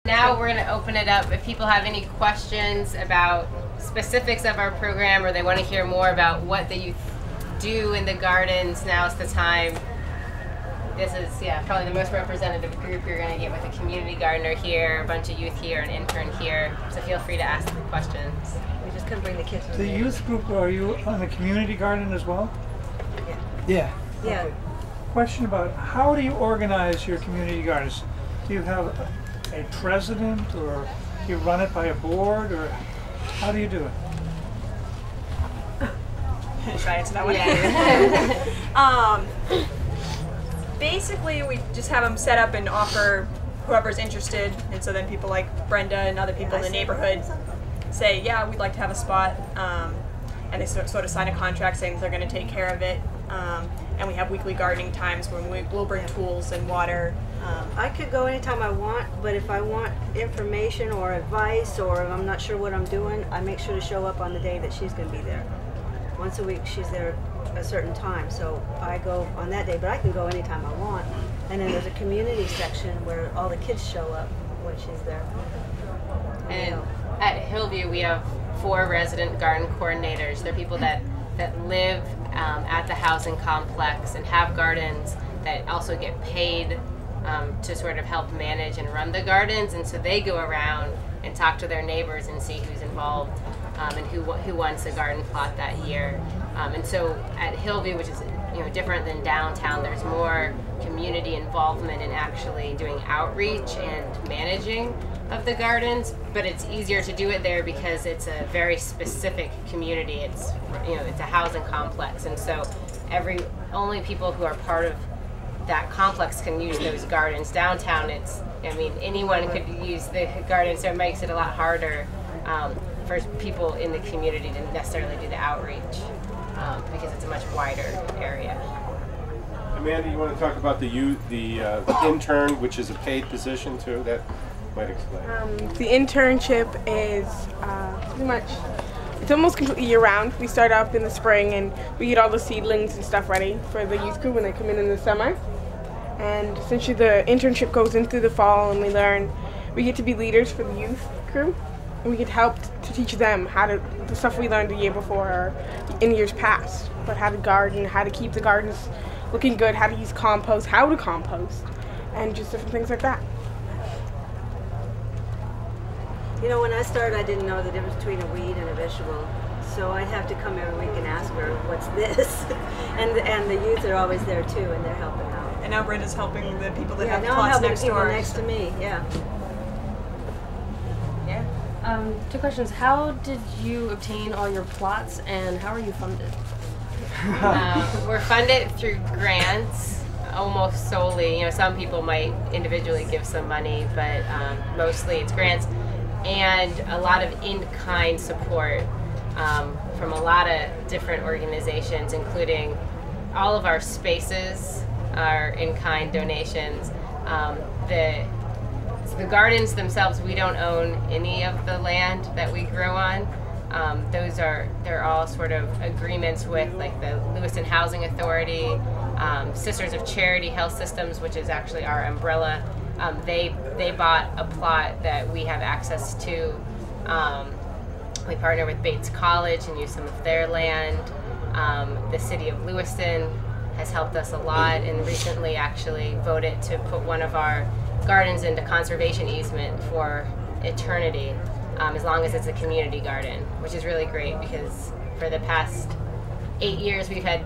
Now we're going to open it up. If people have any questions about specifics of our program, or they want to hear more about what the youth do in the gardens, now's the time. This is, probably the most representative group you're going to get, with a community gardener here, a bunch of youth here, an intern here. So feel free to ask the questions. We just couldn't bring the kids. The youth group, are you on the community garden as well? Yeah. Okay. Question about how do you organize your community gardens? Do you have a president, or do you run it by a board, or how do you do it? Should I answer that one? Yeah. Basically, we just have them set up and offer whoever's interested, and so then people like Brenda and other people in the neighborhood say, yeah, we'd like to have a spot, and they sort of sign a contract saying that they're going to take care of it, and we have weekly gardening times when we'll bring tools and water. I could go anytime I want, but if I want information or advice, or if I'm not sure what I'm doing, I make sure to show up on the day that she's going to be there. Once a week she's there a certain time, so I go on that day, but I can go anytime I want. And then there's a community section where all the kids show up when she's there. And at Hillview we have 4 resident garden coordinators. They're people that live at the housing complex and have gardens, that also get paid to sort of help manage and run the gardens, and so they go around and talk to their neighbors and see who's involved and who wants a garden plot that year. And so at Hillview, which is different than downtown, there's more community involvement in actually doing outreach and managing of the gardens, but it's easier to do it there because it's a very specific community. It's it's a housing complex, and so only people who are part of that complex can use those gardens. Downtown, anyone could use the garden, so it makes it a lot harder for people in the community to necessarily do the outreach because it's a much wider area. Amanda, you want to talk about the intern, which is a paid position too? That might explain. The internship is pretty much, it's almost completely year-round. We start up in the spring and we get all the seedlings and stuff ready for the youth group when they come in the summer. And essentially the internship goes in through the fall, and we get to be leaders for the youth crew. And we get helped to teach them the stuff we learned the year before or in years past, but how to garden, how to keep the gardens looking good, how to use compost, how to compost, and just different things like that. When I started, I didn't know the difference between a weed and a vegetable, so I'd have to come every week and ask her, what's this? and the youth are always there too, and they're helping out. And now Brenda's helping the people that have now I'm plots helping next the people door. next to me, yeah. 2 questions. How did you obtain all your plots, and how are you funded? We're funded through grants, almost solely. Some people might individually give some money, but mostly it's grants, and a lot of in-kind support from a lot of different organizations, including all of our spaces are in-kind donations. The gardens themselves, we don't own any of the land that we grow on. They're all sort of agreements with like the Lewiston Housing Authority, Sisters of Charity Health Systems, which is actually our umbrella. They bought a plot that we have access to. We partner with Bates College and use some of their land. The city of Lewiston has helped us a lot, and recently actually voted to put one of our gardens into conservation easement for eternity, as long as it's a community garden, which is really great because for the past 8 years we've had,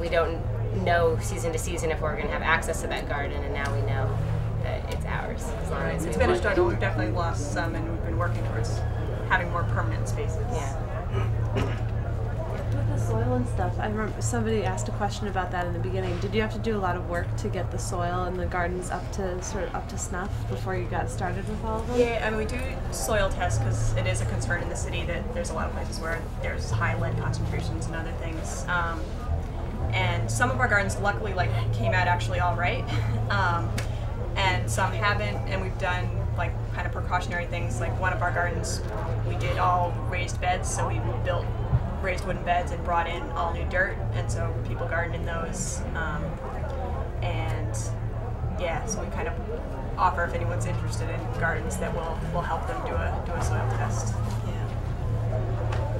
we don't know season to season if we're going to have access to that garden, and now we know that it's ours as long as it's been a struggle. We've definitely lost some, and we've been working towards having more permanent spaces. With the soil and stuff, I remember somebody asked a question about that in the beginning. Did you have to do a lot of work to get the soil and the gardens up to snuff before you got started with all of them? Yeah, we do soil tests because it is a concern in the city that there's a lot of places where there's high lead concentrations and other things. And some of our gardens luckily came out actually all right, and some haven't. And we've done kind of precautionary things. Like one of our gardens, we did all raised beds, so we built raised wooden beds and brought in all new dirt, and so people gardened in those. So we kind of offer if anyone's interested in gardens that will help them do a soil